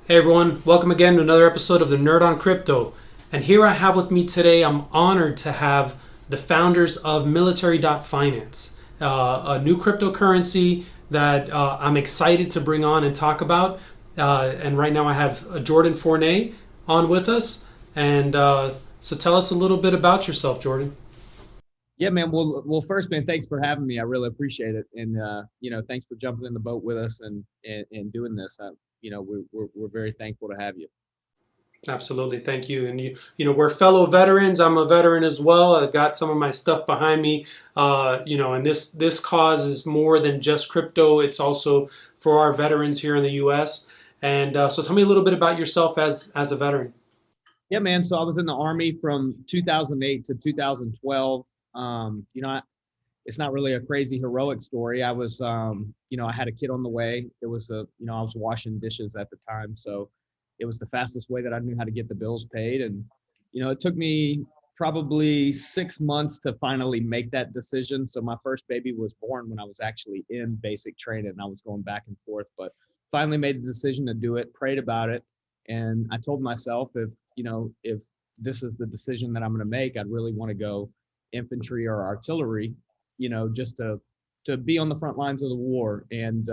Hey everyone, welcome again to another episode of the Nerd on Crypto. And here I have with me today, I'm honored to have the founders of Military.Finance, a new cryptocurrency that I'm excited to bring on and talk about. And right now I have Jordan Fournet on with us. And so tell us a little bit about yourself, Jordan. Yeah, man. Well, first, man, thanks for having me. I really appreciate it, and thanks for jumping in the boat with us and doing this. We're very thankful to have you. Absolutely, thank you. And we're fellow veterans. I'm a veteran as well. I've got some of my stuff behind me. And this cause is more than just crypto. It's also for our veterans here in the U.S. And so, tell me a little bit about yourself as a veteran. Yeah, man. So I was in the Army from 2008 to 2012. It's not really a crazy heroic story. I had a kid on the way. I was washing dishes at the time, so it was the fastest way that I knew how to get the bills paid. And it took me probably 6 months to finally make that decision. So my first baby was born when I was actually in basic training, and I was going back and forth, but finally made the decision to do it. Prayed about it, and I told myself if this is the decision that I'm going to make, I'd really want to go infantry or artillery, just to be on the front lines of the war. And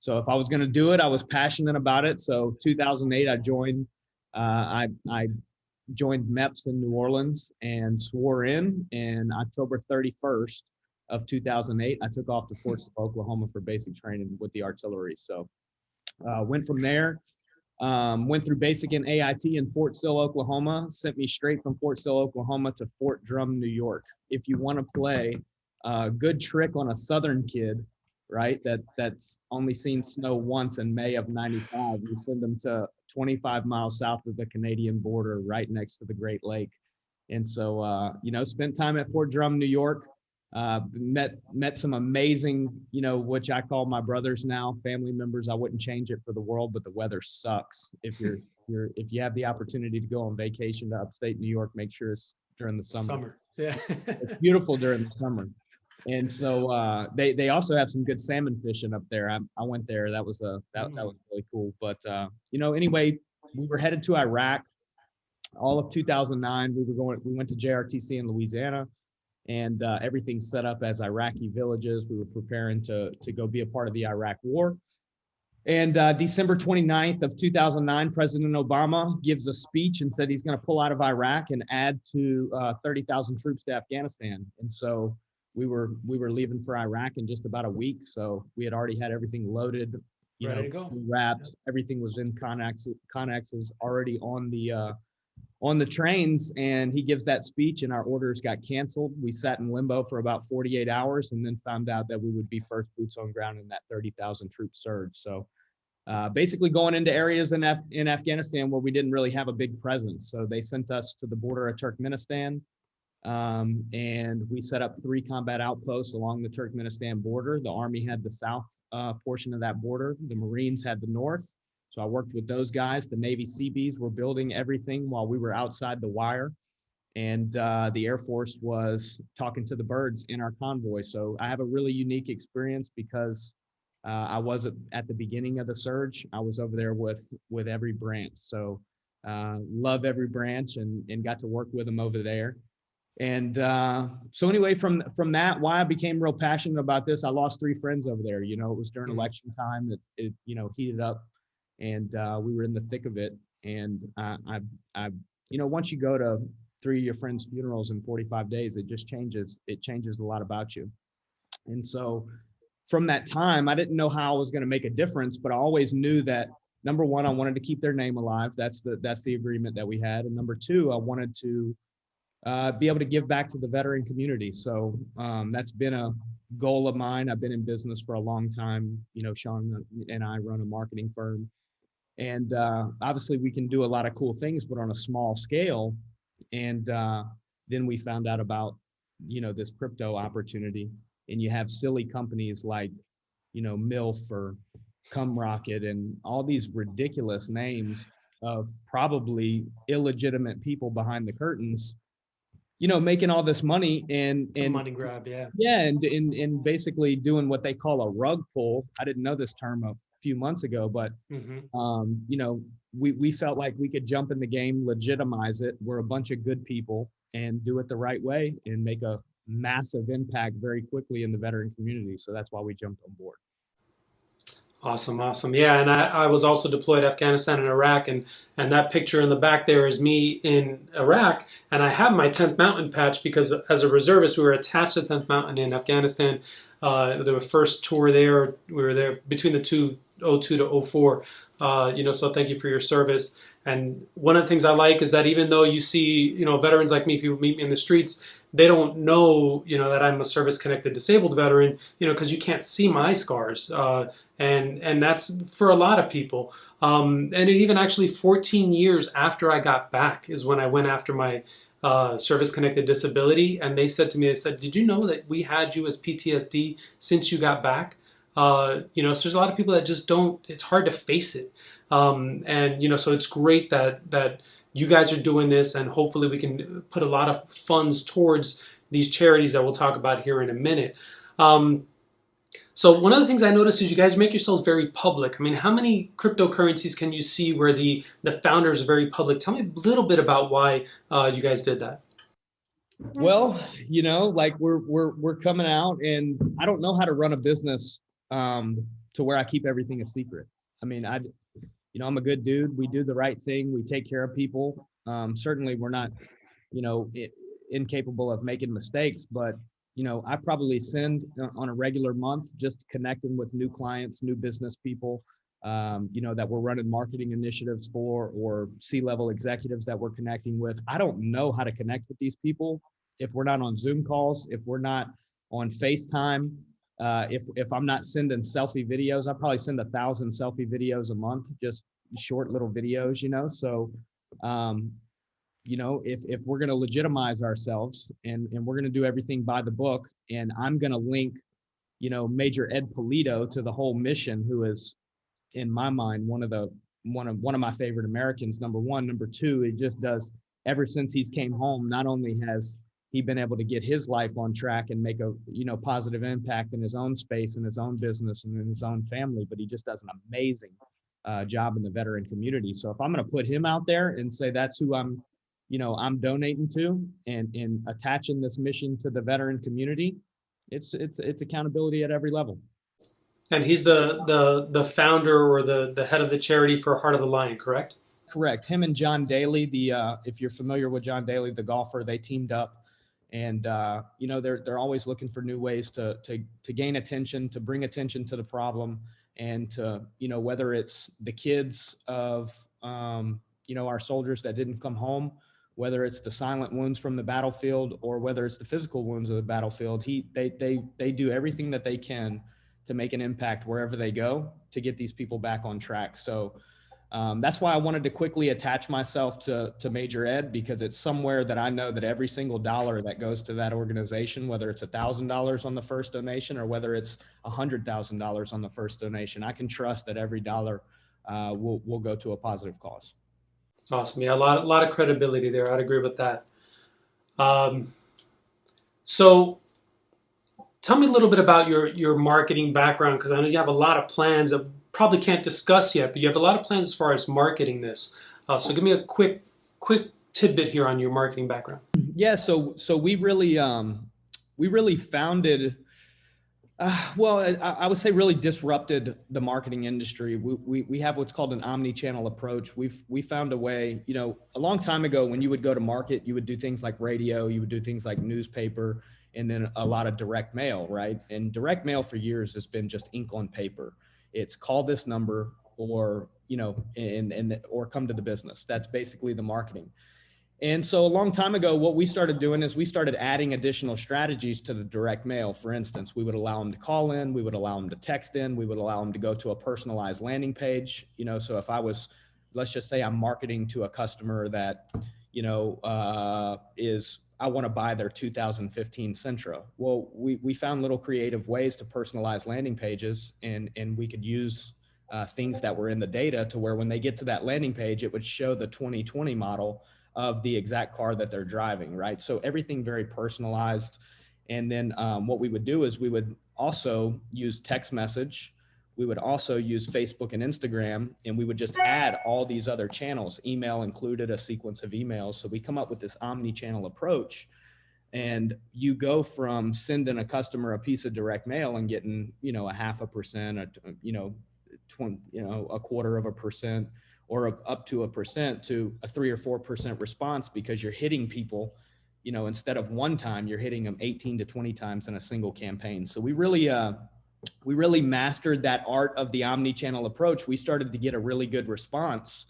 so if I was going to do it, I was passionate about it. So 2008, I joined MEPS in New Orleans and swore in. And October 31st of 2008, I took off to Fort Sill, Oklahoma for basic training with the artillery. So went from there. Went through basic in AIT in Fort Sill, Oklahoma. Sent me straight from Fort Sill, Oklahoma to Fort Drum, New York. If you want to play a good trick on a Southern kid, right? That's only seen snow once in May of '95. You send them to 25 miles south of the Canadian border, right next to the Great Lake. And so, spent time at Fort Drum, New York. Met some amazing, which I call my brothers now, family members. I wouldn't change it for the world, but the weather sucks. If you have the opportunity to go on vacation to upstate New York, make sure it's during the summer. Summer, yeah. It's beautiful during the summer. And so they also have some good salmon fishing up there. I went there. That was really cool. But anyway, we were headed to Iraq all of 2009. We went to JRTC in Louisiana, and everything set up as Iraqi villages. We were preparing to go be a part of the Iraq War. And December 29th of 2009, President Obama gives a speech and said he's going to pull out of Iraq and add to 30,000 troops to Afghanistan. And so we were leaving for Iraq in just about a week. So we had already had everything loaded, Ready to go. wrapped. Yep. Everything was in Connexes already on the trains. And he gives that speech and our orders got canceled. We sat in limbo for about 48 hours and then found out that we would be first boots on ground in that 30,000 troop surge. So basically going into areas in Afghanistan where we didn't really have a big presence. So they sent us to the border of Turkmenistan, and we set up 3 combat outposts along the Turkmenistan border. The Army had the south portion of that border. The Marines had the north. So I worked with those guys. The Navy Seabees were building everything while we were outside the wire. And the Air Force was talking to the birds in our convoy. So I have a really unique experience because I was at the beginning of the surge. I was over there with every branch. So love every branch and got to work with them over there. And so anyway, from that, why I became real passionate about this, I lost 3 friends over there. It was during election time that it heated up, and we were in the thick of it. And once you go to 3 of your friends' funerals in 45 days, it just changes. It changes a lot about you. And so from that time, I didn't know how I was going to make a difference, but I always knew that number one, I wanted to keep their name alive. That's the agreement that we had. And number two, I wanted to be able to give back to the veteran community. So that's been a goal of mine. I've been in business for a long time. Sean and I run a marketing firm, and obviously we can do a lot of cool things, but on a small scale. And then we found out about this crypto opportunity, and you have silly companies like MILF or Cumrocket and all these ridiculous names of probably illegitimate people behind the curtains, making all this money Some and money grab, yeah. yeah, and basically doing what they call a rug pull. I didn't know this term few months ago, but Hmm. you know, we felt like we could jump in the game, legitimize it. We're a bunch of good people and do it the right way and make a massive impact very quickly in the veteran community. So that's why we jumped on board. Awesome, awesome. Yeah, and I was also deployed to Afghanistan and Iraq, and that picture in the back there is me in Iraq, and I have my 10th Mountain patch because as a reservist, we were attached to 10th Mountain in Afghanistan. The first tour there, we were there between the two, '02 to '04. So thank you for your service. And one of the things I like is that even though you see, veterans like me, people meet me in the streets, they don't know, that I'm a service-connected disabled veteran, because you can't see my scars. And that's for a lot of people. And even actually 14 years after I got back is when I went after my service-connected disability, and they said, did you know that we had you as PTSD since you got back? So there's a lot of people that just don't. It's hard to face it, and so it's great that you guys are doing this, and hopefully we can put a lot of funds towards these charities that we'll talk about here in a minute. Um, so one of the things I noticed is you guys make yourselves very public. I mean, how many cryptocurrencies can you see where the founders are very public? Tell me a little bit about why you guys did that. Well, like we're coming out, and I don't know how to run a business to where I keep everything a secret. I mean, I'm a good dude. We do the right thing. We take care of people. Certainly, we're not, incapable of making mistakes, but I probably send on a regular month just connecting with new clients, new business people, that we're running marketing initiatives for, or C-level executives that we're connecting with. I don't know how to connect with these people if we're not on Zoom calls, if we're not on FaceTime, if I'm not sending selfie videos. I probably send 1,000 selfie videos a month, just short little videos, So, if we're going to legitimize ourselves, and we're going to do everything by the book, and I'm going to link, Major Ed Polito to the whole mission, who is, in my mind, one of my favorite Americans. Number one. Number two, it just does, ever since he's came home, not only has he been able to get his life on track and make a positive impact in his own space, in his own business, and in his own family, but he just does an amazing job in the veteran community. So if I'm going to put him out there and say that's who I'm donating to, and attaching this mission to the veteran community, it's accountability at every level. And he's the founder or the head of the charity for Heart of the Lion, correct? Correct. Him and John Daly, if you're familiar with John Daly, the golfer, they teamed up, and they're always looking for new ways to gain attention, to bring attention to the problem, and to whether it's the kids of our soldiers that didn't come home, whether it's the silent wounds from the battlefield, or whether it's the physical wounds of the battlefield. They do everything that they can to make an impact wherever they go to get these people back on track. So that's why I wanted to quickly attach myself to Major Ed, because it's somewhere that I know that every single dollar that goes to that organization, whether it's $1,000 on the first donation or whether it's $100,000 on the first donation, I can trust that every dollar will go to a positive cause. Awesome. Yeah, a lot of credibility there. I'd agree with that. Um, so tell me a little bit about your marketing background, because I know you have a lot of plans that probably can't discuss yet, but you have a lot of plans as far as marketing this. So give me a quick tidbit here on your marketing background. Yeah, so we really founded. Well, I would say really disrupted the marketing industry. We have what's called an omni-channel approach. We found a way, a long time ago, when you would go to market, you would do things like radio, you would do things like newspaper, and then a lot of direct mail, right? And direct mail for years has been just ink on paper. It's call this number, or or come to the business. That's basically the marketing. And so a long time ago, what we started doing is we started adding additional strategies to the direct mail. For instance, we would allow them to call in, we would allow them to text in, we would allow them to go to a personalized landing page. So if I was, let's just say I'm marketing to a customer that, I want to buy their 2015 Sentra. Well, we found little creative ways to personalize landing pages, and we could use things that were in the data to where when they get to that landing page, it would show the 2020 model of the exact car that they're driving, right? So everything very personalized. And then what we would do is we would also use text message. we would also use Facebook and Instagram, and we would just add all these other channels, email included, a sequence of emails. So we come up with this omni-channel approach, and you go from sending a customer a piece of direct mail and getting, you know, 0.5%, you know, 20, you know, 1/4%, or up to 1%, to a 3 or 4% response, because you're hitting people, you know, instead of one time, you're hitting them 18 to 20 times in a single campaign. So we really mastered that art of the omni-channel approach. We started to get a really good response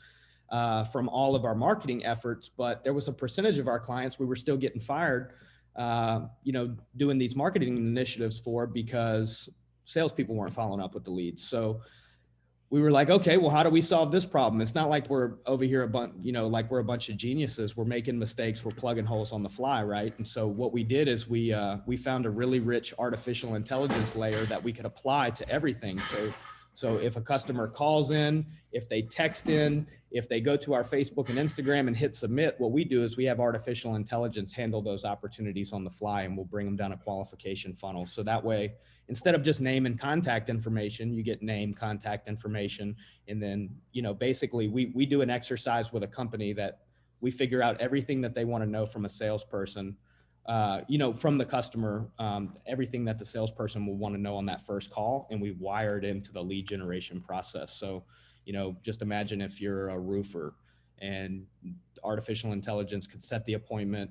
from all of our marketing efforts, but there was a percentage of our clients we were still getting fired, you know, doing these marketing initiatives for, because salespeople weren't following up with the leads. So we were like, okay, well, how do we solve this problem? It's not like we're over here you know, like we're a bunch of geniuses. We're making mistakes. We're plugging holes on the fly, right? And so what we did is we found a really rich artificial intelligence layer that we could apply to everything. So if a customer calls in, if they text in, if they go to our Facebook and Instagram and hit submit, what we do is we have artificial intelligence handle those opportunities on the fly, and we'll bring them down a qualification funnel. So that way, instead of just name and contact information, you get name, contact information. And then, you know, basically we do an exercise with a company that we figure out everything that they want to know from a salesperson, you know, from the customer, everything that the salesperson will want to know on that first call, and we wire it into the lead generation process. So, you know, just imagine if you're a roofer and artificial intelligence could set the appointment,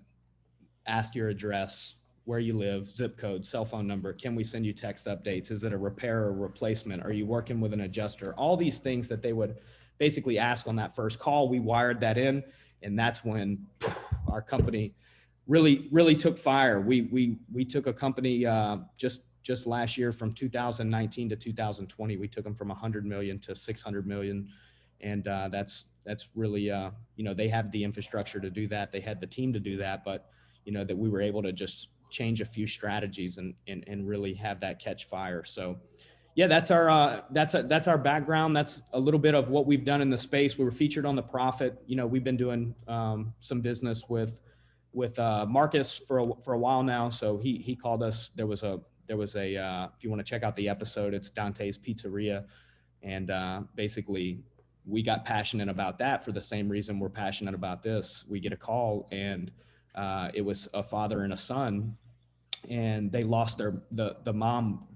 ask your address, where you live, zip code, cell phone number. Can we send you text updates? Is it a repair or replacement? Are you working with an adjuster? All these things that they would basically ask on that first call, we wired that in. And that's when our company really took fire. We took a company just last year, from 2019 to 2020, we took them from 100 million to 600 million. And that's really, you know, they have the infrastructure to do that. They had the team to do that, but you know, that we were able to just change a few strategies and really have that catch fire. So yeah, that's our background. That's a little bit of what we've done in the space. We were featured on The Profit. You know, we've been doing some business with Marcus for a while now. So he called us. There was a if you want to check out the episode, it's Dante's Pizzeria. And basically we got passionate about that for the same reason we're passionate about this. We get a call, and it was a father and a son, and they lost the mom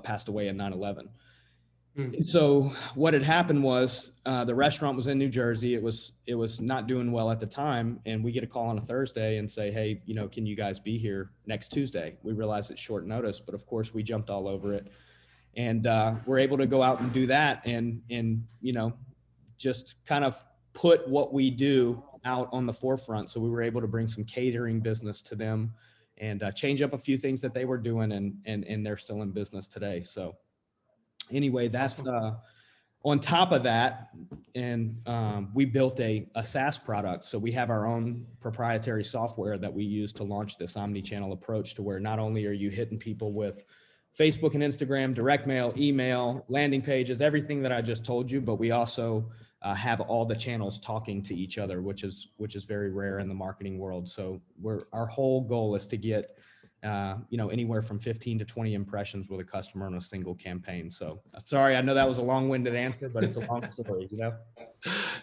passed away in 9/11. So what had happened was the restaurant was in New Jersey. It was not doing well at the time, and we get a call on a Thursday and say, hey, you know, can you guys be here next Tuesday? We realized it's short notice, but of course we jumped all over it, and we're able to go out and do that, and you know, just kind of put what we do out on the forefront. So we were able to bring some catering business to them, and change up a few things that they were doing, and they're still in business today. So anyway, that's on top of that. And we built a SaaS product. So we have our own proprietary software that we use to launch this omni-channel approach, to where not only are you hitting people with Facebook and Instagram, direct mail, email, landing pages, everything that I just told you, but we also have all the channels talking to each other, which is very rare in the marketing world. So our whole goal is to get you know, anywhere from 15 to 20 impressions with a customer on a single campaign. So sorry, I know that was a long-winded answer, but it's a long story, you know?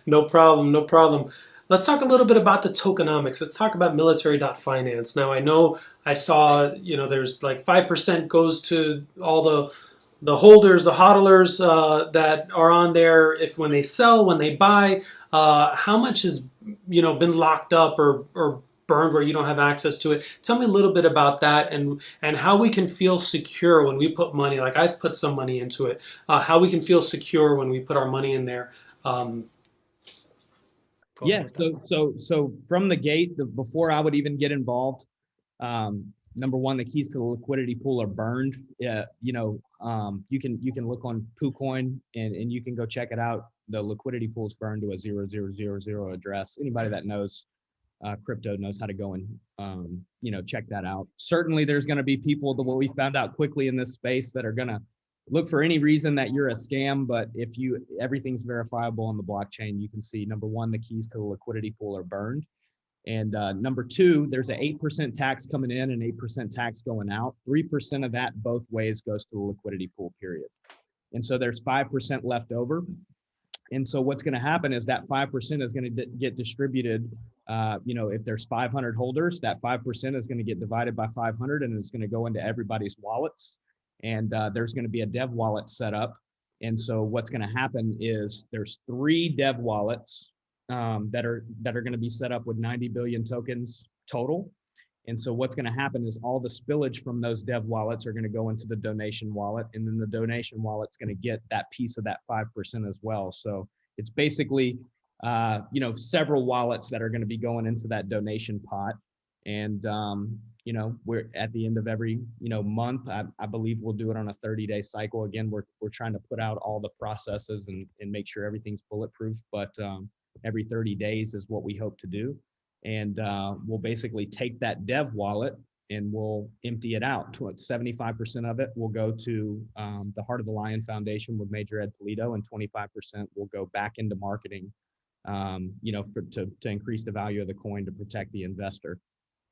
No problem, no problem. Let's talk a little bit about the tokenomics. Let's talk about Military.Finance. Now, I know I saw, you know, there's like 5% goes to all the holders, the hodlers that are on there. If when they sell, when they buy, how much has, you know, been locked up or burned where you don't have access to it? Tell me a little bit about that, and how we can feel secure when we put money. Like I've put some money into it. How we can feel secure when we put our money in there. Yeah. So from the gate, before I would even get involved, number one, the keys to the liquidity pool are burned. You know, you can look on KuCoin and you can go check it out. The liquidity pool is burned to a 0000 address. Anybody that knows crypto knows how to go and you know, check that out. Certainly, there's going to be people that what we found out quickly in this space that are going to look for any reason that you're a scam. But if everything's verifiable on the blockchain, you can see, number one, the keys to the liquidity pool are burned. And number two, there's an 8% tax coming in and 8% tax going out. 3% of that both ways goes to the liquidity pool, period. And so there's 5% left over. And so what's going to happen is that 5% is going to get distributed. If there's 500 holders, that 5% is going to get divided by 500, and it's going to go into everybody's wallets. And there's going to be a dev wallet set up. And so what's going to happen is there's 3 dev wallets that are going to be set up with 90 billion tokens total. And so what's going to happen is all the spillage from those dev wallets are going to go into the donation wallet, and then the donation wallet's going to get that piece of that 5% as well. So it's basically, several wallets that are going to be going into that donation pot. And, we're at the end of every, month, I believe we'll do it on a 30-day cycle. Again, we're trying to put out all the processes and make sure everything's bulletproof, but every 30 days is what we hope to do. And we'll basically take that dev wallet and we'll empty it out. 75% of it will go to the Heart of the Lion Foundation with Major Ed Polito, and 25% will go back into marketing, to increase the value of the coin to protect the investor.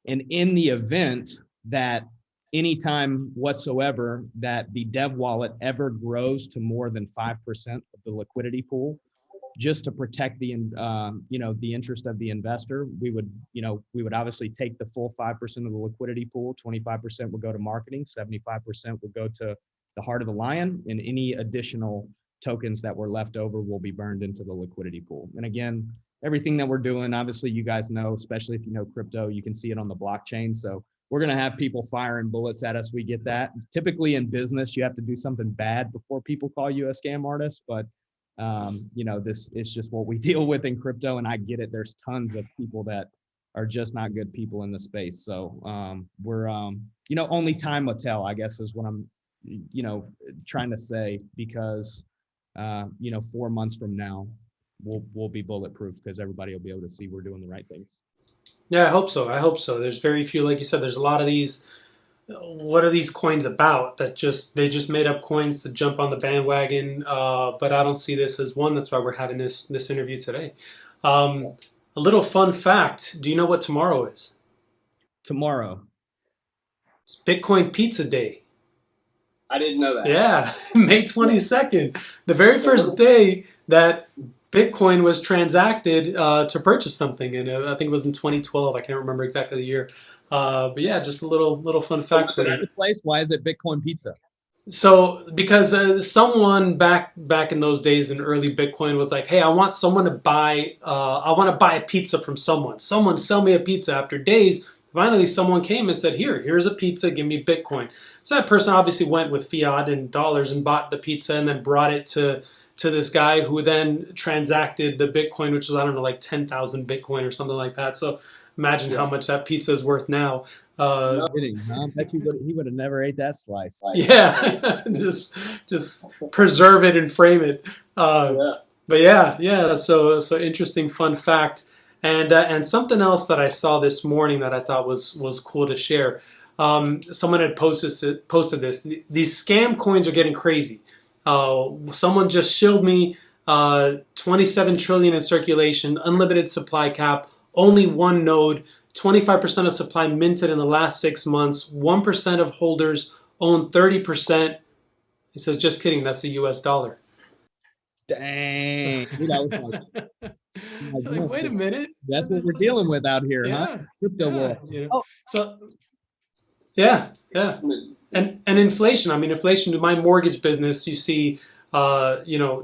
And in the event that anytime whatsoever that the dev wallet ever grows to more than 5% of the liquidity pool, just to protect the interest of the investor, we would obviously take the full 5% of the liquidity pool. 25% would go to marketing, 75% would go to the Heart of the Lion, and any additional tokens that were left over will be burned into the liquidity pool. And again, everything that we're doing, obviously you guys know, especially if you know crypto, you can see it on the blockchain. So we're going to have people firing bullets at us. We get that. Typically in business, you have to do something bad before people call you a scam artist, but this is just what we deal with in crypto, and I get it. There's tons of people that are just not good people in the space. So we're only time will tell, I guess, is what I'm trying to say, because 4 months from now we'll be bulletproof because everybody will be able to see we're doing the right things. Yeah, I hope so. There's very few, like you said, there's a lot of these. What are these coins about? They just made up coins to jump on the bandwagon. But I don't see this as one. That's why we're having this interview today. A little fun fact: do you know what tomorrow is? Tomorrow, It's Bitcoin Pizza Day. I didn't know that. Yeah, May 22nd, the very first day that Bitcoin was transacted to purchase something, and I think it was in 2012. I can't remember exactly the year. But yeah, just a little fun fact for you. Why is it Bitcoin Pizza? So because someone back in those days in early Bitcoin was like, hey, I want to buy a pizza from someone. Someone sell me a pizza. After days, finally someone came and said, here's a pizza, give me Bitcoin. So that person obviously went with fiat and dollars and bought the pizza and then brought it to this guy, who then transacted the Bitcoin, which was, I don't know, like 10,000 Bitcoin or something like that. So imagine how much that pizza is worth now. No kidding, huh? I bet he would have never ate that slice. Yeah, just preserve it and frame it. But yeah, that's so interesting, fun fact. And something else that I saw this morning that I thought was cool to share. Someone had posted this. These scam coins are getting crazy. Someone just shilled me 27 trillion in circulation, unlimited supply cap, only one node, 25% of supply minted in the last 6 months, 1% of holders own 30%. It says, just kidding, that's the US dollar. Dang. Like, wait a minute. That's what we're dealing with out here, huh? Crypto world. So yeah. And inflation. I mean, inflation to my mortgage business, you see,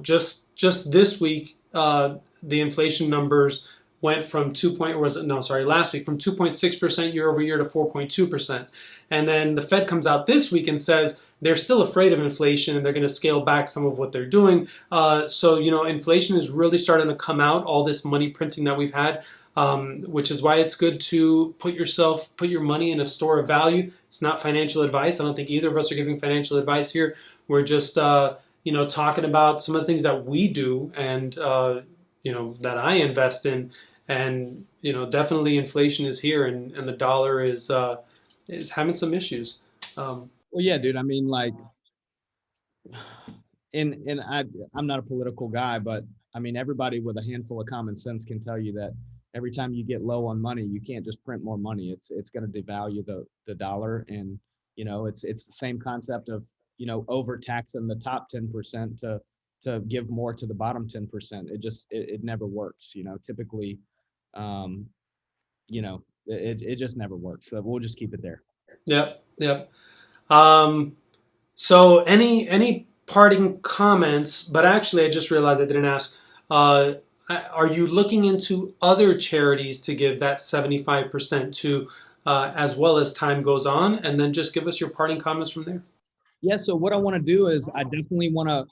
just this week, the inflation numbers went from last week from 2.6% year over year to 4.2%. And then the Fed comes out this week and says they're still afraid of inflation and they're going to scale back some of what they're doing. So inflation is really starting to come out, all this money printing that we've had. Which is why it's good to put your money in a store of value. It's not financial advice. I don't think either of us are giving financial advice here. We're just, talking about some of the things that we do and, that I invest in. And, definitely inflation is here and the dollar is having some issues. Well, yeah, dude. I mean, like, I'm not a political guy, but I mean, everybody with a handful of common sense can tell you that every time you get low on money, you can't just print more money. It's going to devalue the dollar. And, it's the same concept of, overtaxing the top 10% to give more to the bottom 10%. It never works. Typically, it just never works. So we'll just keep it there. Yep. Yep. Um, so any parting comments? But actually, I just realized I didn't ask. Uh, are you looking into other charities to give that 75% to, as well as time goes on? And then just give us your parting comments from there. Yeah. So what I want to do is I definitely want to,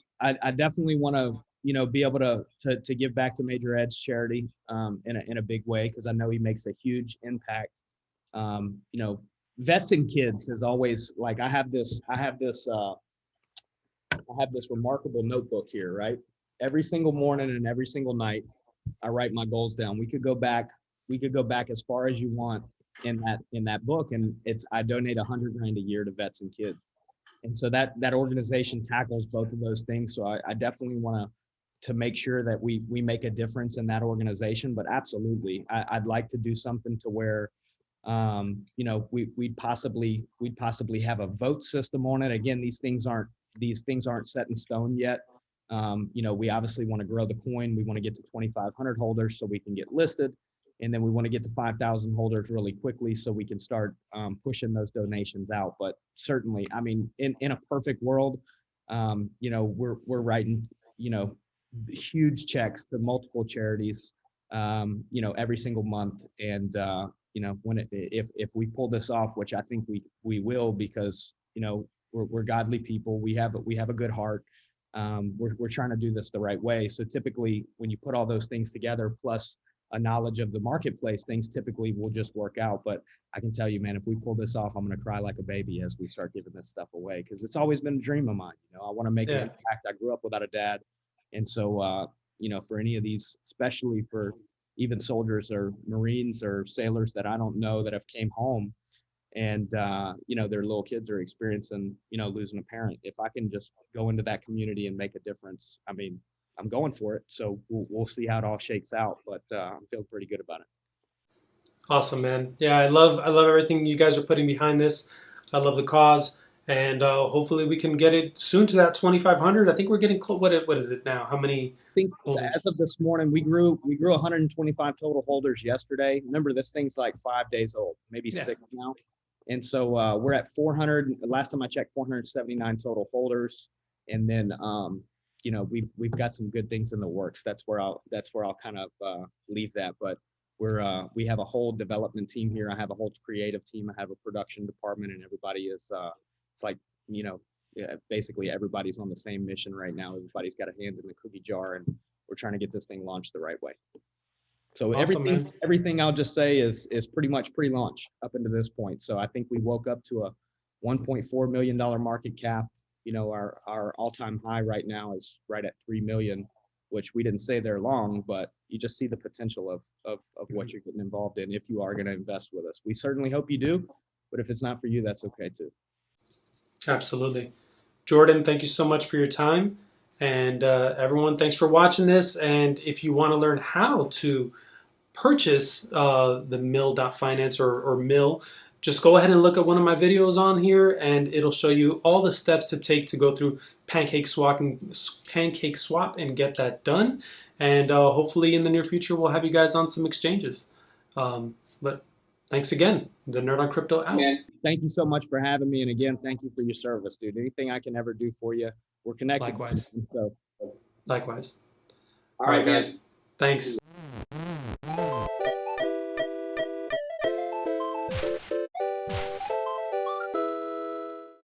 be able to give back to Major Ed's charity in a big way, because I know he makes a huge impact. Um, you know, Vets and Kids is always like, I have this remarkable notebook here, right? Every single morning and every single night, I write my goals down. We could go back as far as you want in that book, and I donate 100 grand a year to Vets and Kids, and so that organization tackles both of those things. So I definitely want to make sure that we make a difference in that organization. But absolutely, I'd like to do something to where we'd possibly have a vote system on it. Again, these things aren't set in stone yet. We obviously want to grow the coin. We want to get to 2,500 holders so we can get listed. And then we want to get to 5,000 holders really quickly so we can start pushing those donations out. But certainly, I mean, in a perfect world, we're writing, huge checks to multiple charities, every single month. And, if we pull this off, which I think we will, because, we're godly people. We have a good heart. We're trying to do this the right way. So typically, when you put all those things together, plus a knowledge of the marketplace, things typically will just work out. But I can tell you, man, if we pull this off, I'm going to cry like a baby as we start giving this stuff away, because it's always been a dream of mine. I want to make an impact. I grew up without a dad. And so, for any of these, especially for even soldiers or Marines or sailors that I don't know that have came home, and their little kids are experiencing losing a parent, if I can just go into that community and make a difference, I mean, I'm going for it. So we'll see how it all shakes out, but I'm feeling pretty good about it. Awesome, man. Yeah, I love everything you guys are putting behind this. I love the cause, and hopefully we can get it soon to that 2,500. I think we're getting close. What is it now? How many I think holders? as of this morning, we grew 125 total holders yesterday. Remember, this thing's like 5 days old, maybe Yeah. 6 now. And so we're at 400. Last time I checked, 479 total holders. And then we've got some good things in the works. That's where I'll kind of leave that. But we have a whole development team here. I have a whole creative team. I have a production department, and everybody is it's like basically everybody's on the same mission right now. Everybody's got a hand in the cookie jar, and we're trying to get this thing launched the right way. So Awesome, everything I'll just say is pretty much pre-launch up into this point. So I think we woke up to a $1.4 million market cap. Our all-time high right now is right at 3 million, which we didn't say there long, but you just see the potential of what you're getting involved in if you are going to invest with us. We certainly hope you do, but if it's not for you, that's okay too. Absolutely. Jordan, thank you so much for your time. And everyone, thanks for watching this. And if you want to learn how to purchase the Mill.Finance or Mill, just go ahead and look at one of my videos on here, and it'll show you all the steps to take to go through Pancake Swap and get that done. And hopefully in the near future, we'll have you guys on some exchanges. But thanks again. The Nerd on Crypto out. Man, thank you so much for having me. And again, thank you for your service, dude. Anything I can ever do for you, we're connected. Likewise. So. Likewise. All right, guys. Thanks.